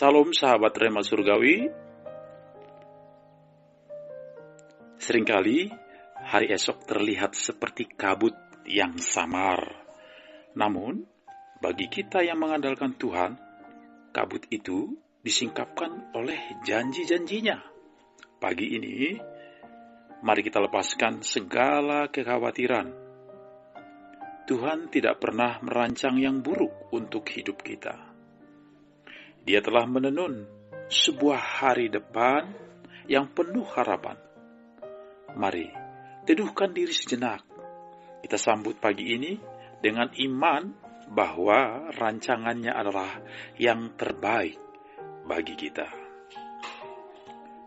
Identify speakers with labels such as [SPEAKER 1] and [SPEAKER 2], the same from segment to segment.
[SPEAKER 1] Salam sahabat Rema Surgawi. Seringkali hari esok terlihat seperti kabut yang samar. Namun, bagi kita yang mengandalkan Tuhan, kabut itu disingkapkan oleh janji-janjinya. Pagi ini, mari kita lepaskan segala kekhawatiran. Tuhan tidak pernah merancang yang buruk untuk hidup kita. Dia telah menenun sebuah hari depan yang penuh harapan. Mari, teduhkan diri sejenak. Kita sambut pagi ini dengan iman bahwa rancangannya adalah yang terbaik bagi kita.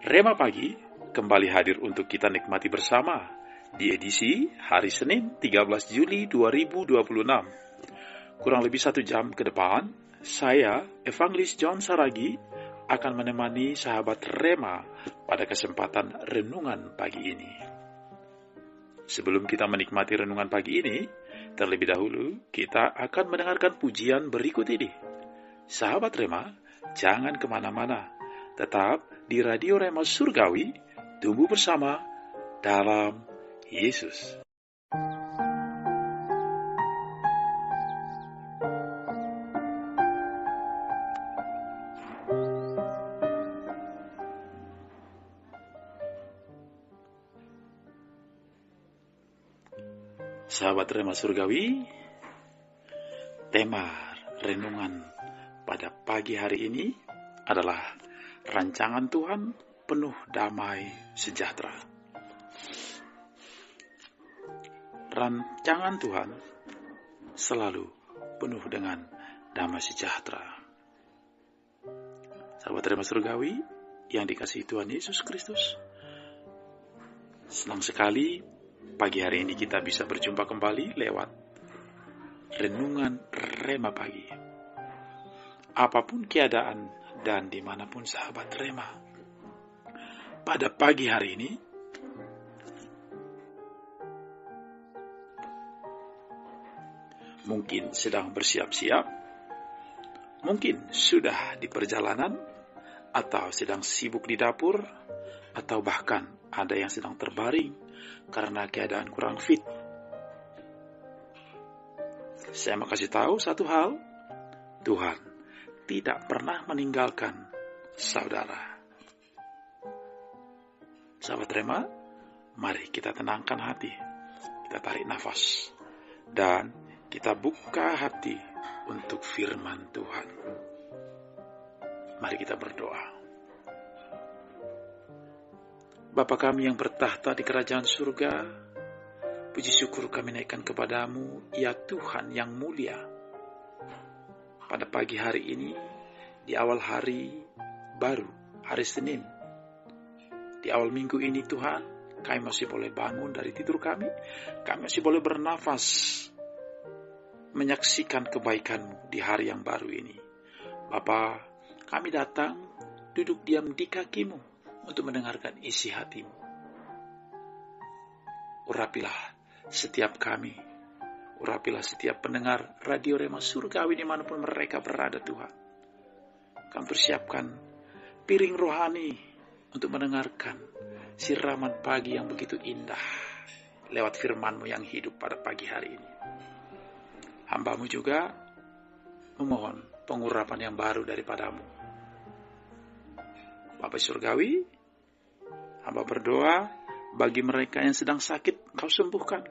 [SPEAKER 1] Rema Pagi kembali hadir untuk kita nikmati bersama di edisi hari Senin 13 Juli 2026. Kurang lebih 1 jam ke depan, saya, Evangelis John Saragi, akan menemani sahabat Rema pada kesempatan renungan pagi ini. Sebelum kita menikmati renungan pagi ini, terlebih dahulu kita akan mendengarkan pujian berikut ini. Sahabat Rema, jangan kemana-mana, tetap di Radio Rema Surgawi, tumbuh bersama dalam Yesus. Sahabat Rema Surgawi, tema renungan pada pagi hari ini adalah rancangan Tuhan penuh damai sejahtera. Rancangan Tuhan selalu penuh dengan damai sejahtera. Sahabat Rema Surgawi yang dikasihi Tuhan Yesus Kristus, senang sekali pagi hari ini kita bisa berjumpa kembali lewat renungan Rema Pagi. Apapun keadaan dan dimanapun sahabat Rema, pada pagi hari ini, mungkin sedang bersiap-siap, mungkin sudah di perjalanan, atau sedang sibuk di dapur, atau bahkan ada yang sedang terbaring karena keadaan kurang fit. Saya mau kasih tahu satu hal, Tuhan tidak pernah meninggalkan saudara. Sahabat Rema, mari kita tenangkan hati, kita tarik nafas, dan kita buka hati untuk firman Tuhan. Mari kita berdoa. Bapa kami yang bertahta di kerajaan surga, puji syukur kami naikkan kepadamu, ya Tuhan yang mulia. Pada pagi hari ini, di awal hari baru, hari Senin, di awal minggu ini Tuhan, kami masih boleh bangun dari tidur kami masih boleh bernafas, menyaksikan kebaikan-Mu di hari yang baru ini. Bapa, kami datang, duduk diam di kaki-Mu, untuk mendengarkan isi hati-Mu. Urapilah setiap kami, urapilah setiap pendengar Radio Rema Surgawi dimanapun mereka berada Tuhan. Kami persiapkan piring rohani untuk mendengarkan siraman pagi yang begitu indah lewat firman-Mu yang hidup pada pagi hari ini. Hamba-Mu juga memohon pengurapan yang baru daripada-Mu. Bapa Surgawi, hamba berdoa bagi mereka yang sedang sakit, Kau sembuhkan.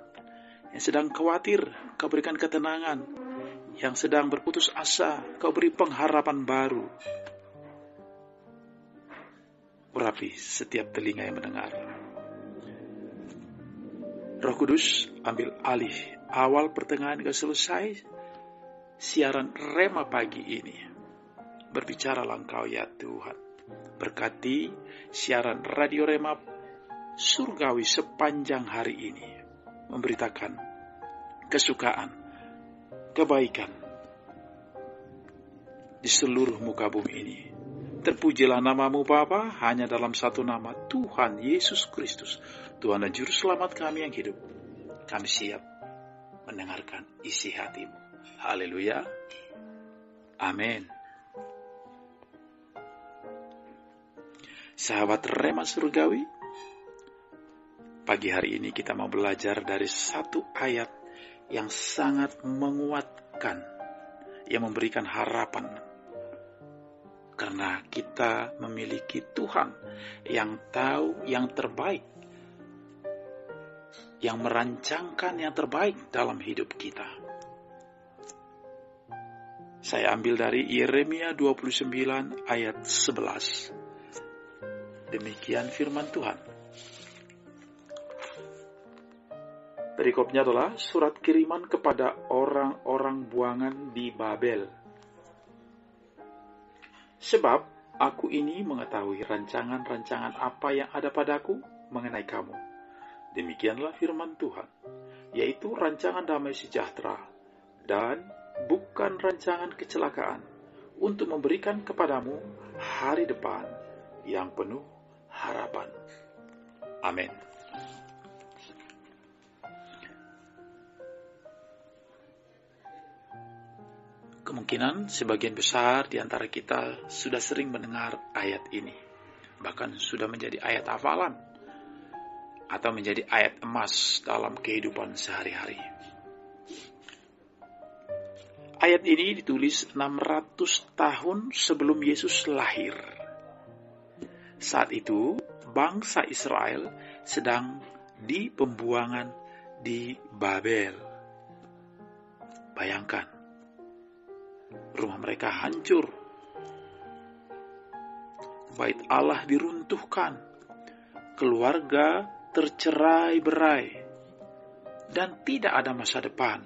[SPEAKER 1] Yang sedang khawatir, Kau berikan ketenangan. Yang sedang berputus asa, Kau beri pengharapan baru. Urapi setiap telinga yang mendengar. Roh Kudus, ambil alih awal pertengahan hingga selesai siaran Rema Pagi ini. Berbicaralah Engkau ya Tuhan. Berkati siaran Radio Rema Surgawi sepanjang hari ini, memberitakan kesukaan, kebaikan di seluruh muka bumi ini. Terpujilah nama-Mu Bapa, hanya dalam satu nama, Tuhan Yesus Kristus, Tuhan dan Juru Selamat kami yang hidup. Kami siap mendengarkan isi hati-Mu. Haleluya. Amin. Sahabat Rema Surgawi, pagi hari ini kita mau belajar dari satu ayat yang sangat menguatkan, yang memberikan harapan. Karena kita memiliki Tuhan yang tahu yang terbaik, yang merancangkan yang terbaik dalam hidup kita. Saya ambil dari Yeremia 29 ayat 11. Demikian firman Tuhan. Perikopnya adalah surat kiriman kepada orang-orang buangan di Babel. Sebab aku ini mengetahui rancangan-rancangan apa yang ada padaku mengenai kamu. Demikianlah firman Tuhan, yaitu rancangan damai sejahtera dan bukan rancangan kecelakaan, untuk memberikan kepadamu hari depan yang penuh harapan. Amin. Kemungkinan sebagian besar di antara kita sudah sering mendengar ayat ini, bahkan sudah menjadi ayat hafalan atau menjadi ayat emas dalam kehidupan sehari-hari. Ayat ini ditulis 600 tahun sebelum Yesus lahir. Saat itu, bangsa Israel sedang di pembuangan di Babel. Bayangkan, rumah mereka hancur, bait Allah diruntuhkan, keluarga tercerai-berai, dan tidak ada masa depan,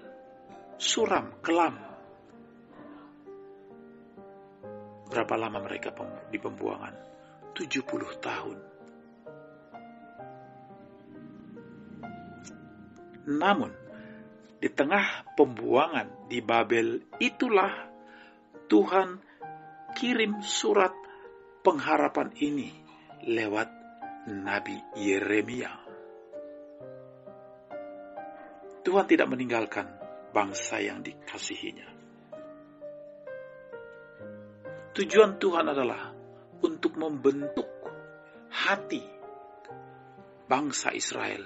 [SPEAKER 1] suram, kelam. Berapa lama mereka di pembuangan? 70 tahun. Namun, di tengah pembuangan di Babel itulah Tuhan kirim surat pengharapan ini lewat Nabi Yeremia. Tuhan tidak meninggalkan bangsa yang dikasihinya. Tujuan Tuhan adalah untuk membentuk hati bangsa Israel,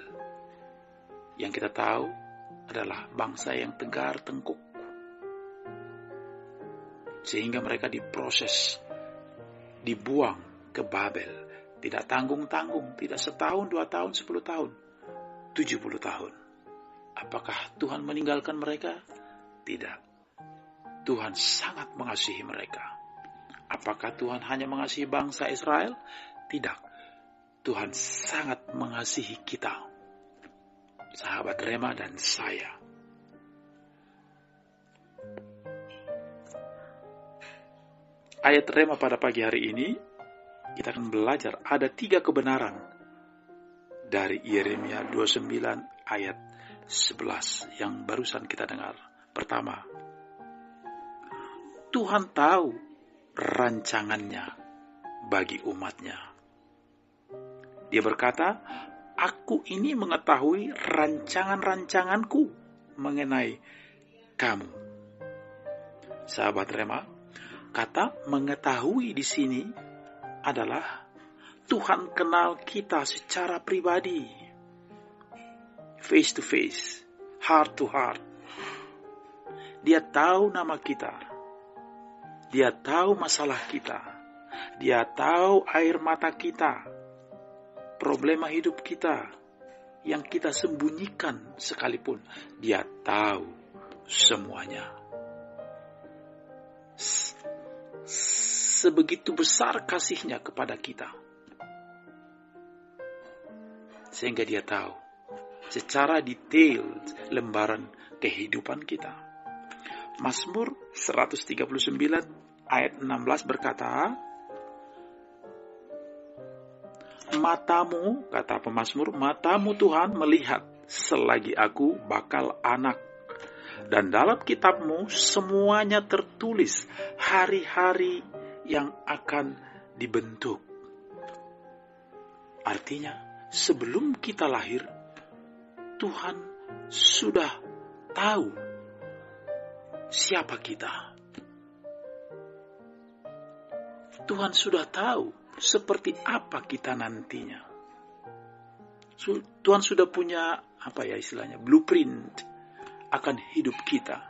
[SPEAKER 1] yang kita tahu adalah bangsa yang tegar tengkuk, sehingga mereka diproses, dibuang ke Babel, tidak tanggung-tanggung, tidak setahun, 2 tahun, 10 tahun, 70 tahun. Apakah Tuhan meninggalkan mereka? Tidak. Tuhan sangat mengasihi mereka. Apakah Tuhan hanya mengasihi bangsa Israel? Tidak. Tuhan sangat mengasihi kita, sahabat Rema dan saya. Ayat Rema pada pagi hari ini, kita akan belajar ada 3 kebenaran dari Yeremia 29 ayat 11 yang barusan kita dengar. Pertama, Tuhan tahu rancangannya bagi umatnya. Dia berkata, aku ini mengetahui rancangan-rancanganku mengenai kamu. Sahabat Rema, kata mengetahui di sini adalah Tuhan kenal kita secara pribadi, face to face, heart to heart. Dia tahu nama kita. Dia tahu masalah kita. Dia tahu air mata kita, problema hidup kita yang kita sembunyikan sekalipun. Dia tahu semuanya. Sebegitu besar kasihnya kepada kita, sehingga dia tahu secara detail lembaran kehidupan kita. Mazmur 139 ayat 16 berkata, matamu, kata pemazmur, matamu Tuhan melihat selagi aku bakal anak, dan dalam kitabmu semuanya tertulis hari-hari yang akan dibentuk. Artinya, sebelum kita lahir, Tuhan sudah tahu siapa kita. Tuhan sudah tahu seperti apa kita nantinya. Tuhan sudah punya blueprint akan hidup kita.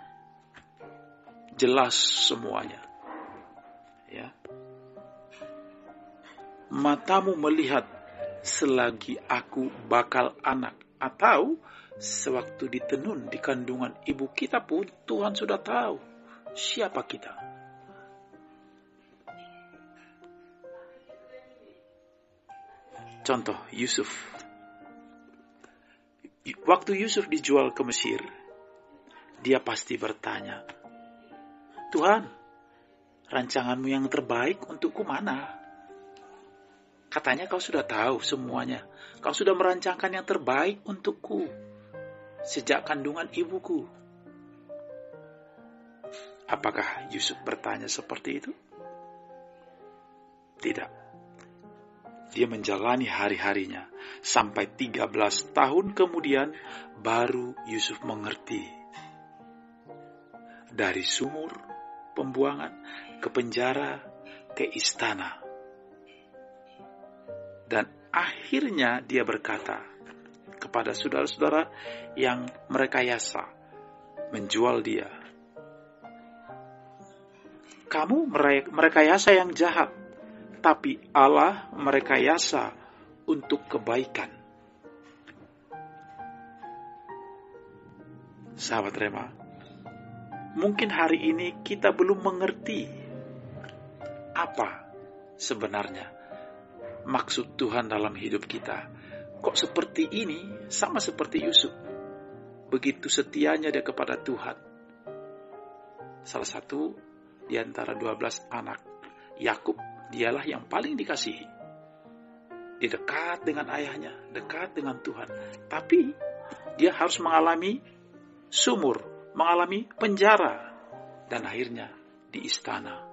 [SPEAKER 1] Jelas semuanya. Ya. Matamu melihat selagi aku bakal anak, atau sewaktu ditenun di kandungan ibu kita pun Tuhan sudah tahu siapa kita. Contoh Yusuf. Waktu Yusuf dijual ke Mesir, dia pasti bertanya, Tuhan, rancanganmu yang terbaik untukku mana? Katanya kau sudah tahu semuanya. Kau sudah merancangkan yang terbaik untukku sejak kandungan ibuku. Apakah Yusuf bertanya seperti itu? Tidak. Dia menjalani hari-harinya. Sampai 13 tahun kemudian baru Yusuf mengerti. Dari sumur pembuangan ke penjara ke istana. Dan akhirnya dia berkata kepada saudara-saudara yang merekayasa menjual dia. Kamu merekayasa yang jahat, tapi Allah merekayasa untuk kebaikan. Sahabat Rema, mungkin hari ini kita belum mengerti apa sebenarnya maksud Tuhan dalam hidup kita. Kok seperti ini, sama seperti Yusuf. Begitu setianya dia kepada Tuhan. Salah satu di antara 12 anak, Yakub, dialah yang paling dikasihi. Dia dekat dengan ayahnya, dekat dengan Tuhan. Tapi dia harus mengalami sumur, mengalami penjara, dan akhirnya di istana.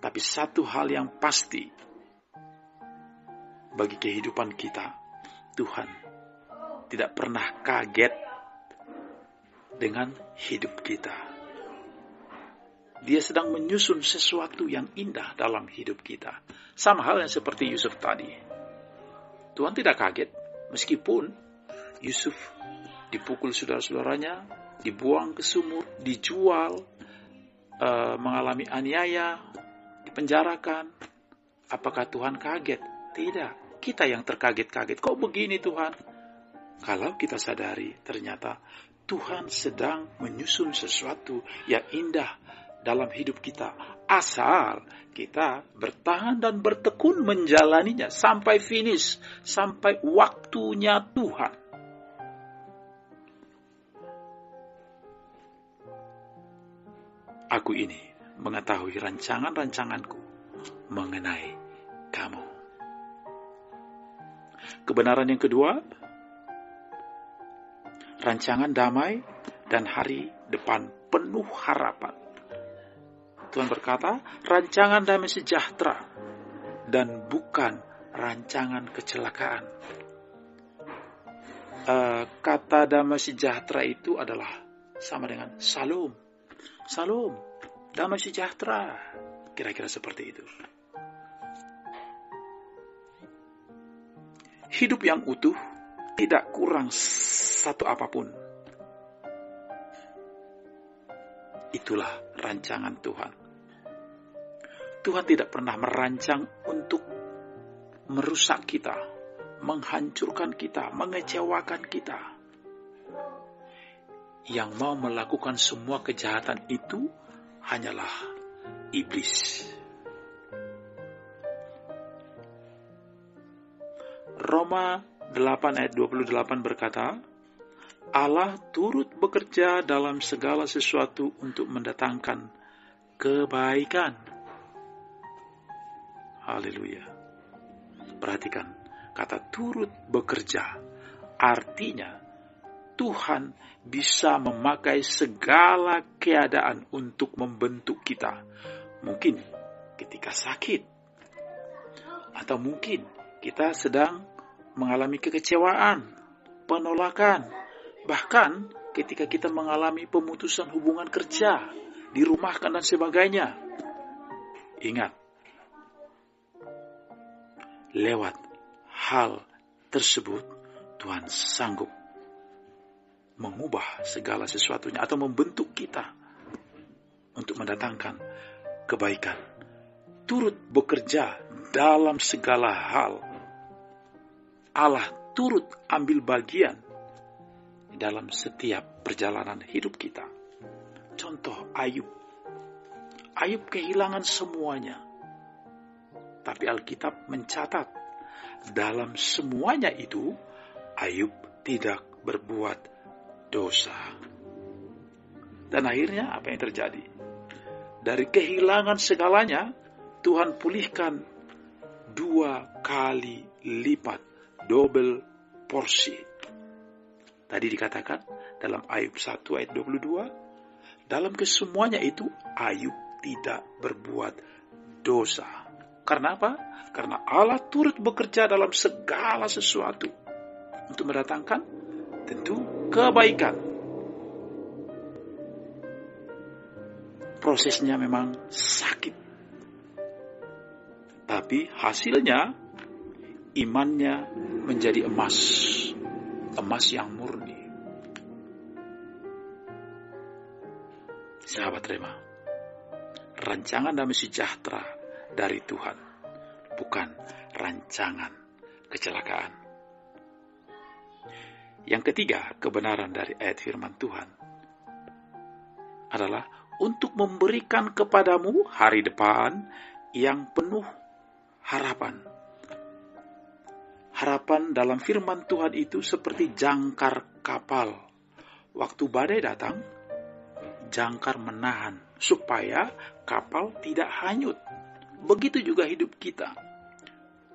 [SPEAKER 1] Tapi satu hal yang pasti bagi kehidupan kita, Tuhan tidak pernah kaget dengan hidup kita. Dia sedang menyusun sesuatu yang indah dalam hidup kita. Sama halnya seperti Yusuf tadi. Tuhan tidak kaget meskipun Yusuf dipukul saudara-saudaranya, dibuang ke sumur, dijual, mengalami aniaya, dipenjarakan. Apakah Tuhan kaget? Tidak. Kita yang terkaget-kaget. Kok begini Tuhan? Kalau kita sadari ternyata Tuhan sedang menyusun sesuatu yang indah dalam hidup kita. Asal kita bertahan dan bertekun menjalaninya sampai finish. Sampai waktunya Tuhan. Aku ini mengetahui rancangan-rancanganku mengenai kamu. Kebenaran yang kedua, rancangan damai dan hari depan penuh harapan. Tuhan berkata, rancangan damai sejahtera dan bukan rancangan kecelakaan. Kata damai sejahtera itu adalah sama dengan Shalom. Shalom, damai sejahtera. Kira-kira seperti itu. Hidup yang utuh, tidak kurang satu apapun. Itulah rancangan Tuhan. Tuhan tidak pernah merancang untuk merusak kita, menghancurkan kita, mengecewakan kita. Yang mau melakukan semua kejahatan itu hanyalah iblis. Roma 8 ayat 28 berkata, Allah turut bekerja dalam segala sesuatu untuk mendatangkan kebaikan. Haleluya. Perhatikan, kata turut bekerja. Artinya, Tuhan bisa memakai segala keadaan untuk membentuk kita. Mungkin ketika sakit. Atau mungkin kita sedang mengalami kekecewaan, penolakan. Bahkan ketika kita mengalami pemutusan hubungan kerja, dirumahkan dan sebagainya. Ingat, lewat hal tersebut Tuhan sanggup mengubah segala sesuatunya atau membentuk kita untuk mendatangkan kebaikan. Turut bekerja dalam segala hal. Allah turut ambil bagian dalam setiap perjalanan hidup kita. Contoh Ayub. Ayub kehilangan semuanya. Tapi Alkitab mencatat dalam semuanya itu Ayub tidak berbuat dosa. Dan akhirnya apa yang terjadi? Dari kehilangan segalanya, Tuhan pulihkan 2 kali lipat, double porsi. Tadi dikatakan dalam Ayub 1 ayat 22, dalam kesemuanya itu Ayub tidak berbuat dosa. Karena apa? Karena Allah turut bekerja dalam segala sesuatu untuk mendatangkan tentu kebaikan. Prosesnya memang sakit. Tapi hasilnya imannya menjadi emas. Emas yang murni. Sahabat Rema, rancangan damai sejahtera dari Tuhan, bukan rancangan kecelakaan. Yang ketiga, kebenaran dari ayat firman Tuhan adalah untuk memberikan kepadamu hari depan yang penuh harapan. Harapan dalam firman Tuhan itu seperti jangkar kapal. Waktu badai datang, jangkar menahan supaya kapal tidak hanyut. Begitu juga hidup kita.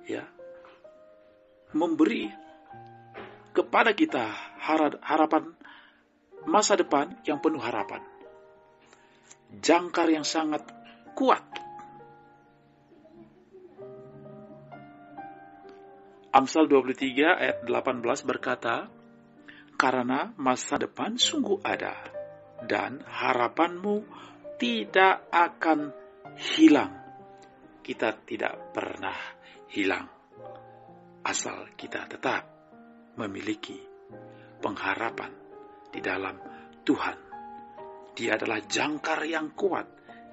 [SPEAKER 1] Ya. Memberi kepada kita harapan masa depan yang penuh harapan. Jangkar yang sangat kuat. Amsal 23 ayat 18 berkata, karena masa depan sungguh ada, dan harapanmu tidak akan hilang. Kita tidak pernah hilang, asal kita tetap memiliki pengharapan di dalam Tuhan. Dia adalah jangkar yang kuat.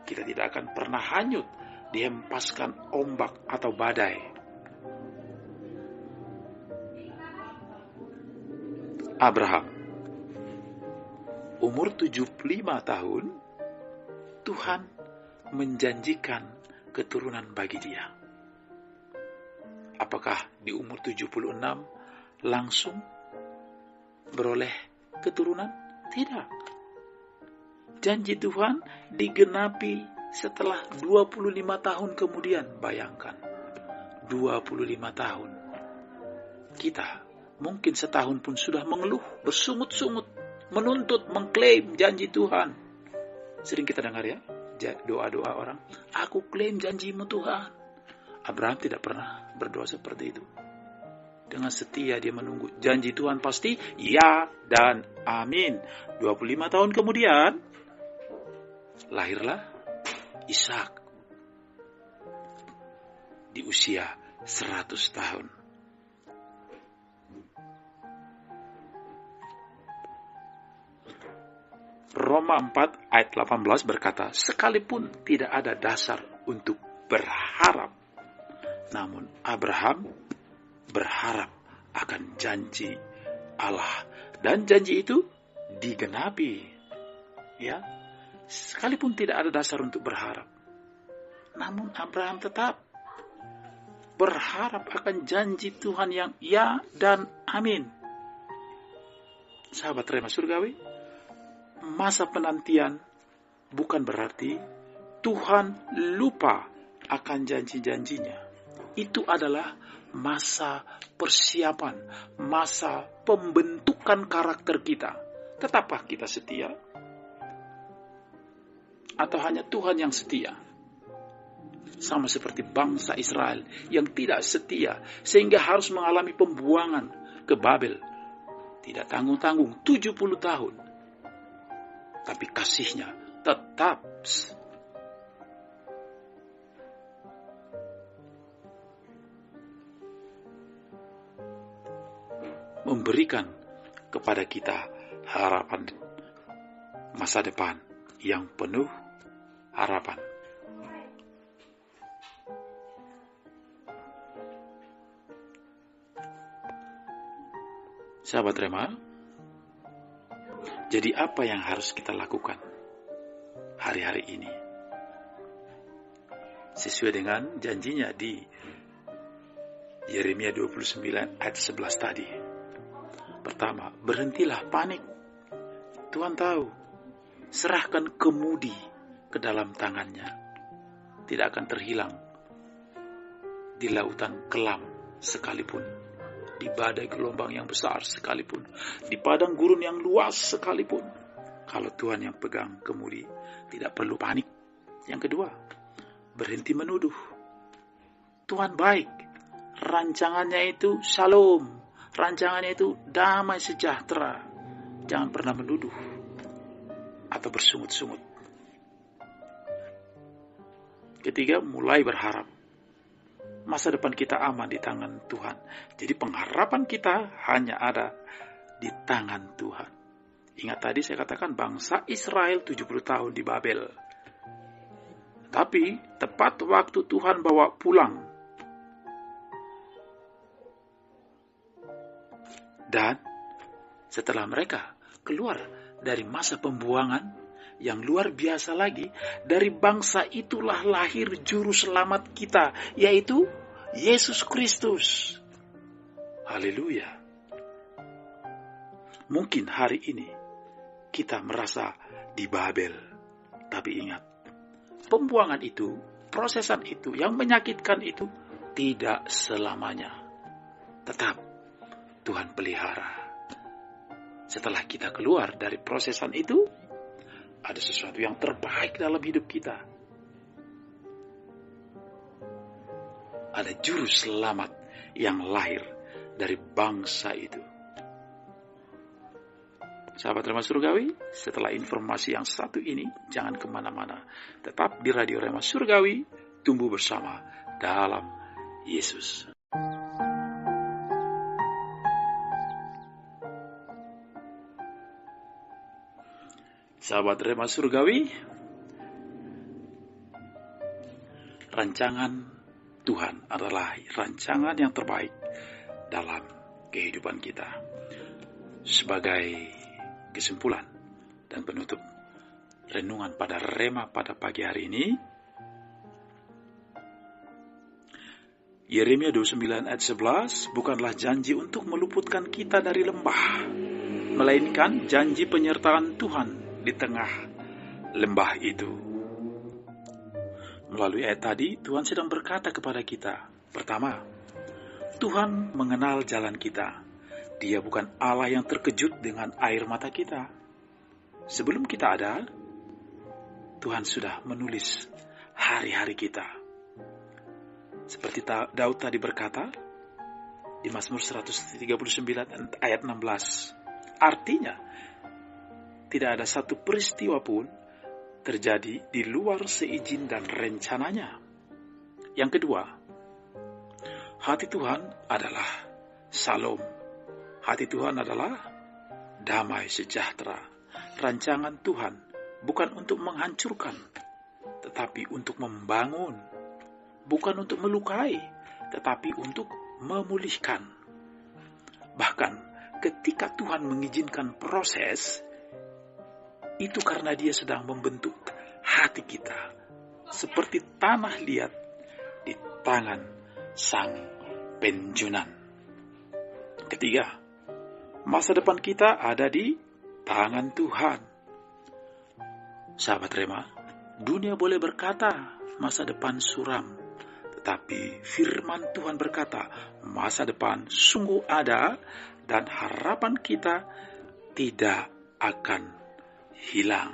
[SPEAKER 1] Kita tidak akan pernah hanyut, dihempaskan ombak atau badai. Abraham, umur 75 tahun, Tuhan menjanjikan keturunan bagi dia. Apakah di umur 76 langsung beroleh keturunan? Tidak. Janji Tuhan digenapi setelah 25 tahun kemudian. Bayangkan, 25 tahun. Kita mungkin setahun pun sudah mengeluh, bersungut-sungut, menuntut, mengklaim janji Tuhan. Sering kita dengar ya, doa-doa orang, aku klaim janjimu Tuhan. Abraham tidak pernah berdoa seperti itu. Dengan setia dia menunggu janji Tuhan pasti ya dan amin. 25 tahun kemudian lahirlah Ishak di usia 100 tahun. Roma 4 ayat 18 berkata, sekalipun tidak ada dasar untuk berharap, namun Abraham berharap akan janji Allah, dan janji itu digenapi. Ya, sekalipun tidak ada dasar untuk berharap, namun Abraham tetap berharap akan janji Tuhan yang ya dan amin. Sahabat Rema Surgawi, masa penantian bukan berarti Tuhan lupa akan janji-janjinya. Itu adalah masa persiapan, masa pembentukan karakter kita. Tetapkah kita setia? Atau hanya Tuhan yang setia? Sama seperti bangsa Israel yang tidak setia, sehingga harus mengalami pembuangan ke Babel. Tidak tanggung-tanggung 70 tahun. Tapi kasihnya tetap. memberikan kepada kita harapan masa depan yang penuh harapan. Sahabat Rema, jadi apa yang harus kita lakukan hari-hari ini? Sesuai dengan janjinya di Yeremia 29 ayat 11 tadi. Pertama, berhentilah panik. Tuhan tahu, serahkan kemudi ke dalam tangannya. Tidak akan terhilang di lautan kelam sekalipun, di badai gelombang yang besar sekalipun, di padang gurun yang luas sekalipun. Kalau Tuhan yang pegang kemudi, tidak perlu panik. Yang kedua, berhenti menuduh. Tuhan baik, rancangannya itu shalom, rancangannya itu damai sejahtera. Jangan pernah menuduh atau bersungut-sungut. Ketiga, mulai berharap. Masa depan kita aman di tangan Tuhan. Jadi pengharapan kita hanya ada di tangan Tuhan. Ingat tadi saya katakan bangsa Israel 70 tahun di Babel. Tapi tepat waktu Tuhan bawa pulang, dan setelah mereka keluar dari masa pembuangan yang luar biasa lagi, dari bangsa itulah lahir juru selamat kita, yaitu Yesus Kristus. Haleluya. Mungkin hari ini kita merasa di Babel, tapi ingat, pembuangan itu, prosesan itu, yang menyakitkan itu tidak selamanya. Tetap Tuhan pelihara. Setelah kita keluar dari prosesan itu, ada sesuatu yang terbaik dalam hidup kita. Ada juru selamat yang lahir dari bangsa itu. Sahabat Rema Surgawi, setelah informasi yang satu ini, jangan kemana-mana. Tetap di Radio Rema Surgawi, tumbuh bersama dalam Yesus. Sahabat Rema Surgawi, rancangan Tuhan adalah rancangan yang terbaik dalam kehidupan kita. Sebagai kesimpulan dan penutup renungan pada Rema pada pagi hari ini, Yeremia 29 ayat 11 bukanlah janji untuk meluputkan kita dari lembah, melainkan janji penyertaan Tuhan di tengah lembah itu. Melalui ayat tadi, Tuhan sedang berkata kepada kita, pertama, Tuhan mengenal jalan kita. Dia bukan Allah yang terkejut dengan air mata kita. Sebelum kita ada, Tuhan sudah menulis hari-hari kita. Seperti Daud tadi berkata, di Mazmur 139 ayat 16. Artinya, tidak ada satu peristiwa pun terjadi di luar seizin dan rencananya. Yang kedua, hati Tuhan adalah shalom. Hati Tuhan adalah damai sejahtera. Rancangan Tuhan bukan untuk menghancurkan, tetapi untuk membangun. Bukan untuk melukai, tetapi untuk memulihkan. Bahkan ketika Tuhan mengizinkan proses, itu karena Dia sedang membentuk hati kita seperti tanah liat di tangan Sang Penjunan. Ketiga, masa depan kita ada di tangan Tuhan. Sahabat Rema, dunia boleh berkata masa depan suram, tetapi firman Tuhan berkata masa depan sungguh ada dan harapan kita tidak akan hilang.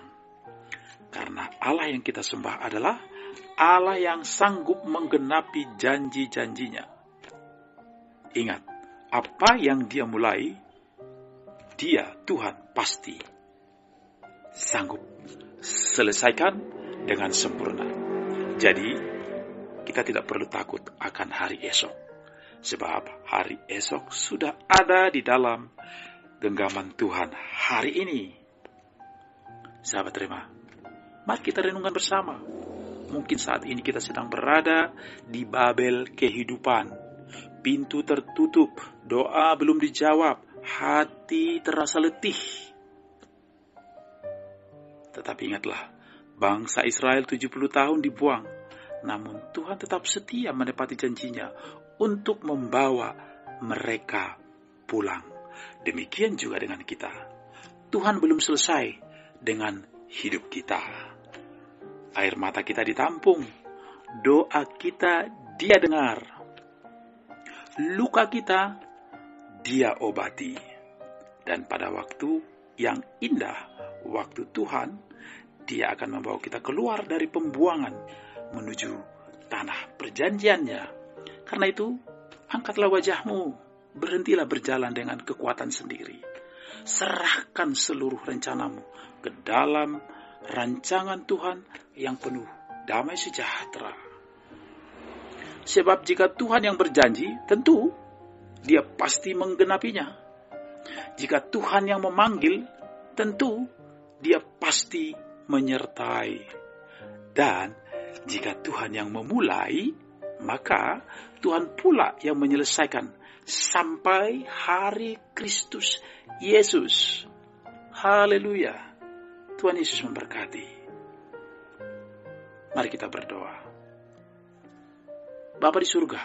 [SPEAKER 1] Karena Allah yang kita sembah adalah Allah yang sanggup menggenapi janji-janjinya. Ingat, apa yang Dia mulai, Dia, Tuhan, pasti sanggup selesaikan dengan sempurna. Jadi, kita tidak perlu takut akan hari esok. sebab hari esok sudah ada di dalam genggaman Tuhan hari ini. Sahabat Rema, mari kita renungkan bersama. Mungkin saat ini kita sedang berada di Babel kehidupan. Pintu tertutup, doa belum dijawab, hati terasa letih. Tetapi ingatlah, bangsa Israel 70 tahun dibuang, namun Tuhan tetap setia menepati janjinya untuk membawa mereka pulang. Demikian juga dengan kita. Tuhan belum selesai dengan hidup kita. Air mata kita ditampung, doa kita Dia dengar, luka kita Dia obati. Dan pada waktu yang indah, waktu Tuhan, Dia akan membawa kita keluar dari pembuangan menuju tanah perjanjiannya. Karena itu, angkatlah wajahmu, berhentilah berjalan dengan kekuatan sendiri. Serahkan seluruh rencanamu ke dalam rancangan Tuhan yang penuh damai sejahtera. Sebab jika Tuhan yang berjanji, tentu Dia pasti menggenapinya. Jika Tuhan yang memanggil, tentu Dia pasti menyertai. Dan jika Tuhan yang memulai, maka Tuhan pula yang menyelesaikan sampai hari Kristus Yesus. Haleluya. Tuhan Yesus memberkati. Mari kita berdoa. Bapa di surga,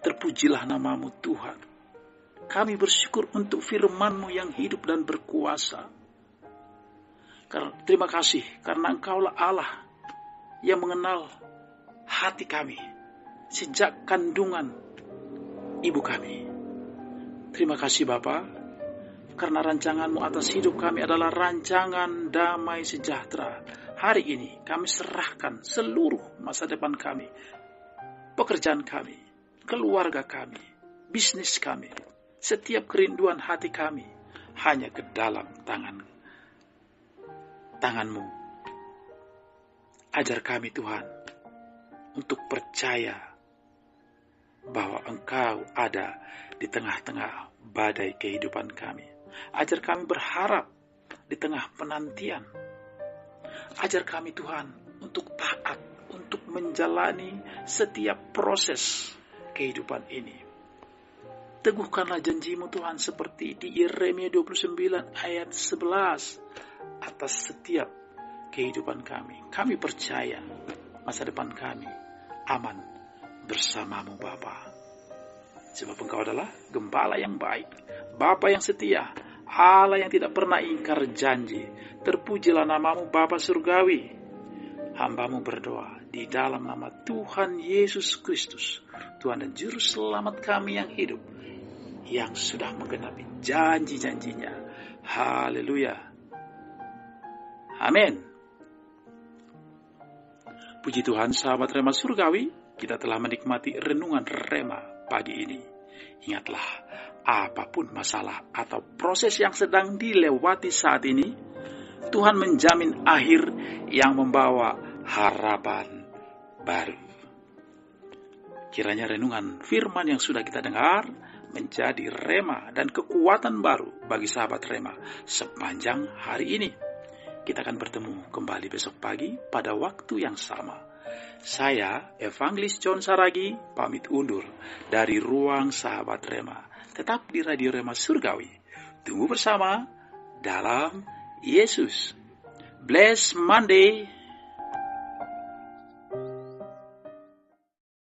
[SPEAKER 1] terpujilah nama-Mu Tuhan. Kami bersyukur untuk firman-Mu yang hidup dan berkuasa. Terima kasih karena Engkaulah Allah yang mengenal hati kami sejak kandungan ibu kami. Terima kasih Bapa, karena rancangan-Mu atas hidup kami adalah rancangan damai sejahtera. Hari ini kami serahkan seluruh masa depan kami, pekerjaan kami, keluarga kami, bisnis kami, setiap kerinduan hati kami hanya ke dalam tangan-Mu. Ajar kami Tuhan untuk percaya bahwa Engkau ada di tengah-tengah badai kehidupan kami. Ajar kami berharap di tengah penantian. Ajar kami Tuhan untuk taat, untuk menjalani setiap proses kehidupan ini. Teguhkanlah janji-Mu Tuhan seperti di Yeremia 29 ayat 11 atas setiap kehidupan kami. Kami percaya masa depan kami aman bersama-Mu Bapa. Sebab Engkau adalah Gembala yang baik, Bapa yang setia, Allah yang tidak pernah ingkar janji. Terpujilah nama-Mu Bapa Surgawi. Hamba-Mu berdoa di dalam nama Tuhan Yesus Kristus, Tuhan dan Juru Selamat kami yang hidup, yang sudah menggenapi janji-janjinya. Haleluya. Amin. Puji Tuhan, sahabat Rema Surgawi, kita telah menikmati renungan Rema pagi ini. Ingatlah, apapun masalah atau proses yang sedang dilewati saat ini, Tuhan menjamin akhir yang membawa harapan baru. Kiranya renungan firman yang sudah kita dengar menjadi rema dan kekuatan baru bagi sahabat Rema sepanjang hari ini. Kita akan bertemu kembali besok pagi pada waktu yang sama. Saya, Evangelis John Saragi, pamit undur dari Ruang Sahabat Rema. Tetap di Radio Rema Surgawi. Tunggu bersama dalam Yesus. Bless Monday.